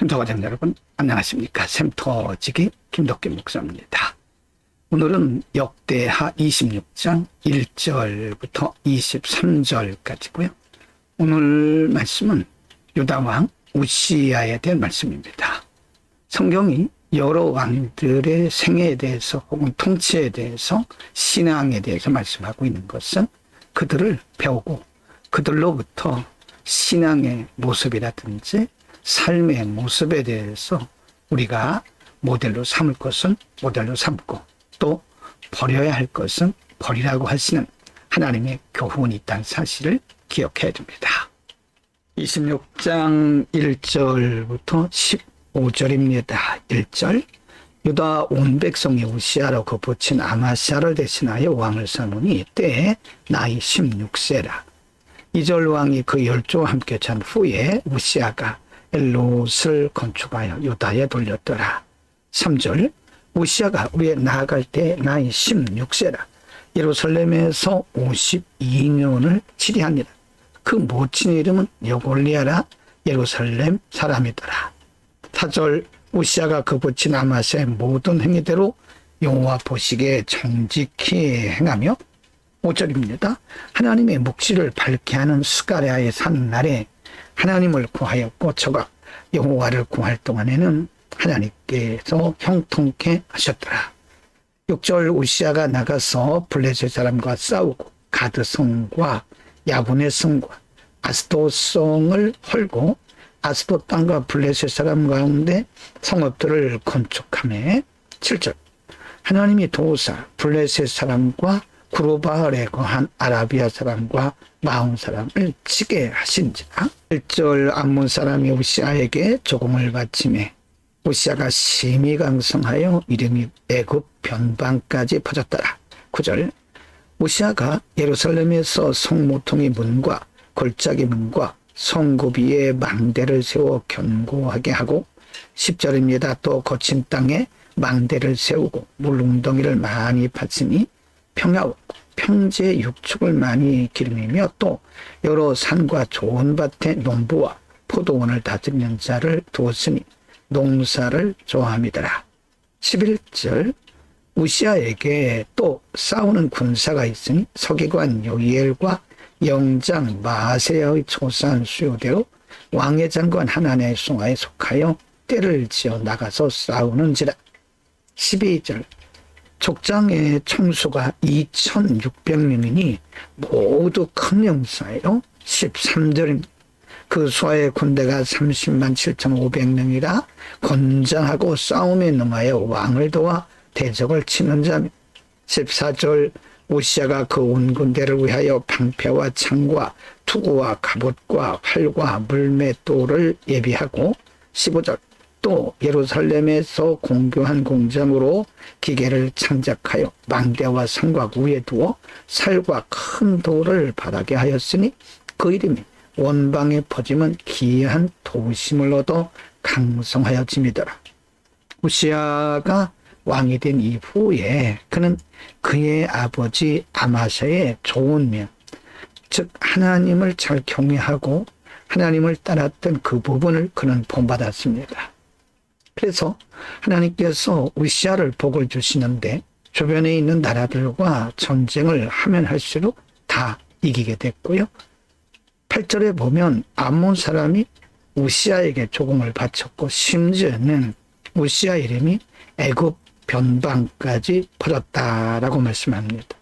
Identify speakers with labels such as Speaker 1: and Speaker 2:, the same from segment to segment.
Speaker 1: 샘터가족 여러분 안녕하십니까. 샘터지기 김덕균 목사입니다. 오늘은 역대하 26장 1절부터 23절까지고요. 오늘 말씀은 유다왕 우시야에 대한 말씀입니다. 성경이 여러 왕들의 생애에 대해서 혹은 통치에 대해서 신앙에 대해서 말씀하고 있는 것은 그들을 배우고 그들로부터 신앙의 모습이라든지 삶의 모습에 대해서 우리가 모델로 삼을 것은 모델로 삼고 또 버려야 할 것은 버리라고 하시는 하나님의 교훈이 있다는 사실을 기억해야 됩니다. 26장 1절부터 15절입니다. 1절 유다 온 백성이 우시야로 거부친 아마시아를 대신하여 왕을 삼으니 때에 나이 16세라. 2절 왕이 그 열조와 함께 잔 후에 우시야가 엘롯을 건축하여 유다에 돌렸더라. 3절 우시야가 위에 나아갈 때 나이 16세라. 예루살렘에서 52년을 치리하니라. 그 모친 이름은 여골리아라. 예루살렘 사람이더라. 4절 우시야가 그 붙인 아마스의 모든 행위대로 여호와 보시기에 정직히 행하며 5절입니다. 하나님의 묵시를 밝게 하는 스가랴에 사는 날에 하나님을 구하였고 저가 여호와를 구할 동안에는 하나님께서 형통케 하셨더라. 6절 우시야가 나가서 블레셋 사람과 싸우고 가드성과 야분의 성과 아스돗성을 헐고 아스돗 땅과 블레셋 사람 가운데 성읍들을 건축하며 7절 하나님이 도우사 블레셋 사람과 구르바알에 거한 아라비아 사람과 마온 사람을 치게 하신지라. 1절 암몬 사람이 우시야에게 조공을 바치매 우시야가 심히 강성하여 이름이 애굽 변방까지 퍼졌더라. 9절 우시야가 예루살렘에서 성모퉁이 문과 골짜기 문과 성구비에 망대를 세워 견고하게 하고 10절입니다. 또 거친 땅에 망대를 세우고 물웅덩이를 많이 파치니 평야와 평지의 육축을 많이 기르며 또 여러 산과 좋은 밭에 농부와 포도원을 다스리는 자를 두었으니 농사를 좋아함이더라. 11절 우시야에게 또 싸우는 군사가 있으니 서기관 요이엘과 영장 마세야의 초사한 수요대로 왕의 장관 하나님의 송아에 속하여 떼를 지어 나가서 싸우는지라. 12절 족장의 총수가 2600명이니 모두 큰 용사예요. 13절입니다. 그 수하의 군대가 30만 7500명이라 건장하고 싸움에 능하여 왕을 도와 대적을 치는 자며 14절 우시야가 그 온 군대를 위하여 방패와 창과 투구와 갑옷과 활과 물맷돌을 예비하고 15절 또 예루살렘에서 공교한 공장으로 기계를 창작하여 망대와 성곽 위에 두어 살과 큰 돌을 바라게 하였으니 그 이름이 원방에 퍼지면 기이한 도심을 얻어 강성하여짐이더라. 우시야가 왕이 된 이후에 그는 그의 아버지 아마샤의 좋은 면, 즉 하나님을 잘 경외하고 하나님을 따랐던 그 부분을 그는 본받았습니다. 그래서 하나님께서 우시야를 복을 주시는데 주변에 있는 나라들과 전쟁을 하면 할수록 다 이기게 됐고요. 8절에 보면 암몬 사람이 우시야에게 조공을 바쳤고 심지어는 우시야 이름이 애굽 변방까지 퍼졌다라고 말씀합니다.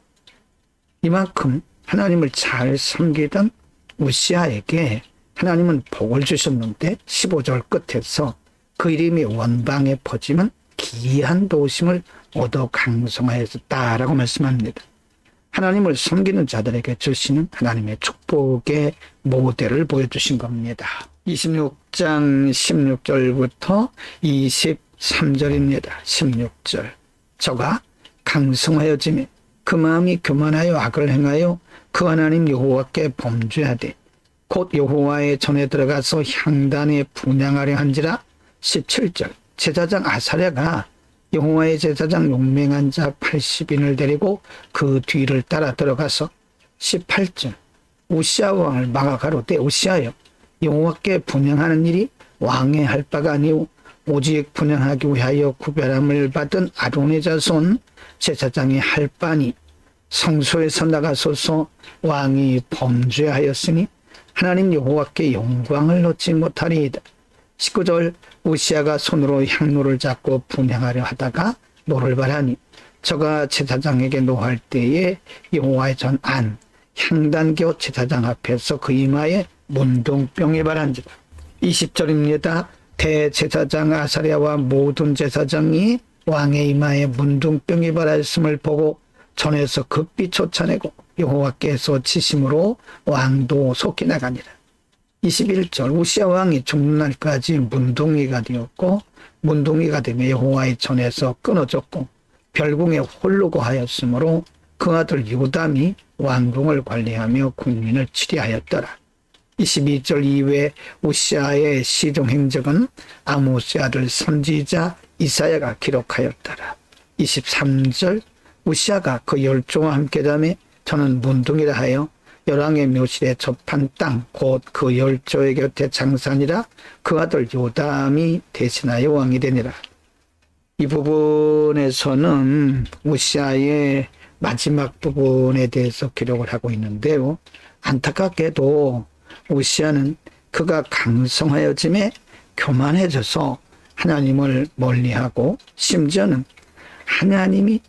Speaker 1: 이만큼 하나님을 잘 섬기던 우시야에게 하나님은 복을 주셨는데 15절 끝에서 그 이름이 원방에 퍼지면 기이한 도심을 얻어 강성하였다라고 말씀합니다. 하나님을 섬기는 자들에게 주시는 하나님의 축복의 모델을 보여주신 겁니다. 26장 16절부터 23절입니다. 16절 저가 강성하여지며 그 마음이 교만하여 악을 행하여 그 하나님 여호와께 범죄하되 곧 여호와의 전에 들어가서 향단에 분향하려 한지라. 17절 제사장 아사랴가 여호와의 제사장 용맹한 자 80인을 데리고 그 뒤를 따라 들어가서 18절 우시야 왕을 막아 가로되 우시야여 여호와께 분향하는 일이 왕의 할 바가 아니오 오직 분양하기 위하여 구별함을 받은 아론의 자손 제사장이 할 바니 성소에서 나가소서. 왕이 범죄하였으니 하나님 여호와께 영광을 얻지 못하리이다. 19절 우시아가 손으로 향로를 잡고 분향하려 하다가 노를 바라니 저가 제사장에게 노할 때에 여호와의 전 안 향단교 제사장 앞에서 그 이마에 문둥병이 발한지라. 20절입니다. 대제사장 아사랴와 모든 제사장이 왕의 이마에 문둥병이 발하였음을 보고 전에서 급히 쫓아내고 여호와께서 치심으로 왕도 속히 나가니라. 21절 우시아 왕이 죽는 날까지 문둥이가 되었고 문둥이가 되며 여호와의 전에서 끊어졌고 별궁에 홀르고 하였으므로 그 아들 요담이 왕궁을 관리하며 국민을 치리하였더라. 22절 이후에 우시아의 시종행적은 아모스의 아들 선지자 이사야가 기록하였더라. 23절 우시아가 그 열조와 함께 자매 저는 문둥이라 하여 열왕의 묘실에 접한 땅 곧 그 열조의 곁에 장사니라. 그 아들 요담이 대신하여 왕이 되니라. 이 부분에서는 우시아의 마지막 부분에 대해서 기록을 하고 있는데요. 안타깝게도 우시아는 그가 강성하여짐에 교만해져서 하나님을 멀리하고 심지어는 하나님이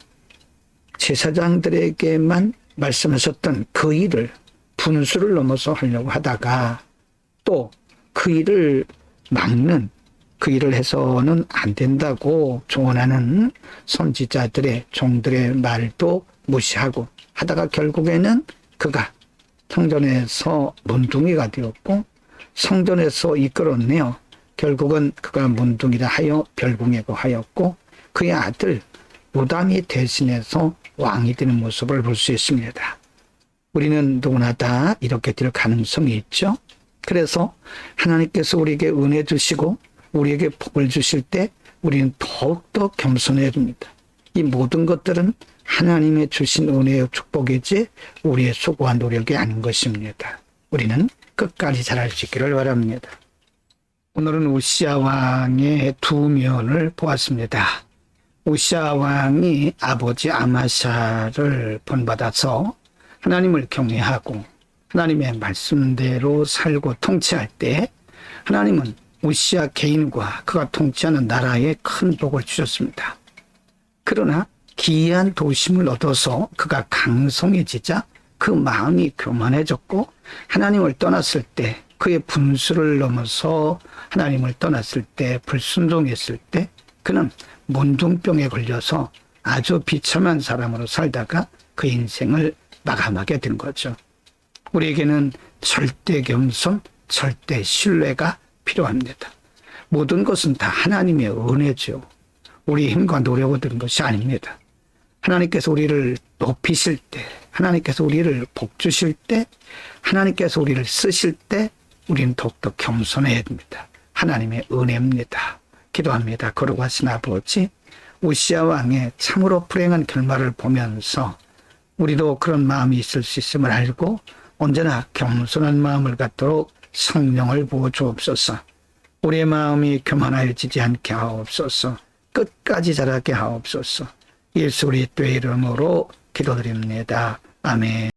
Speaker 1: 제사장들에게만 말씀하셨던 그 일을 분수를 넘어서 하려고 하다가 또 그 일을 막는 그 일을 해서는 안 된다고 조언하는 선지자들의 종들의 말도 무시하고 하다가 결국에는 그가 성전에서 문둥이가 되었고 성전에서 이끌어내어 결국은 그가 문둥이라 하여 별궁에 거하였고 그의 아들 요담이 대신해서 왕이 되는 모습을 볼 수 있습니다. 우리는 누구나 다 이렇게 될 가능성이 있죠. 그래서 하나님께서 우리에게 은혜 주시고 우리에게 복을 주실 때 우리는 더욱더 겸손해야 됩니다. 이 모든 것들은 하나님의 주신 은혜의 축복이지 우리의 수고한 노력이 아닌 것입니다. 우리는 끝까지 잘할 수 있기를 바랍니다. 오늘은 우시아 왕의 두 면을 보았습니다. 우시아 왕이 아버지 아마샤를 본받아서 하나님을 경외하고 하나님의 말씀대로 살고 통치할 때 하나님은 우시아 개인과 그가 통치하는 나라에 큰 복을 주셨습니다. 그러나 기이한 도심을 얻어서 그가 강성해지자 그 마음이 교만해졌고 하나님을 떠났을 때 그의 분수를 넘어서 하나님을 떠났을 때 불순종했을 때 그는 문둥병에 걸려서 아주 비참한 사람으로 살다가 그 인생을 마감하게 된 거죠. 우리에게는 절대 겸손, 절대 신뢰가 필요합니다. 모든 것은 다 하나님의 은혜죠. 우리 힘과 노력으로 된 것이 아닙니다. 하나님께서 우리를 높이실 때, 하나님께서 우리를 복주실 때, 하나님께서 우리를 쓰실 때 우리는 더욱더 겸손해야 됩니다. 하나님의 은혜입니다. 기도합니다. 거룩하신 아버지, 우시아 왕의 참으로 불행한 결말을 보면서 우리도 그런 마음이 있을 수 있음을 알고 언제나 겸손한 마음을 갖도록 성령을 부어 주옵소서. 우리의 마음이 교만하여지지 않게 하옵소서. 끝까지 자라게 하옵소서. 예수 그리스도의 이름으로 기도드립니다. 아멘.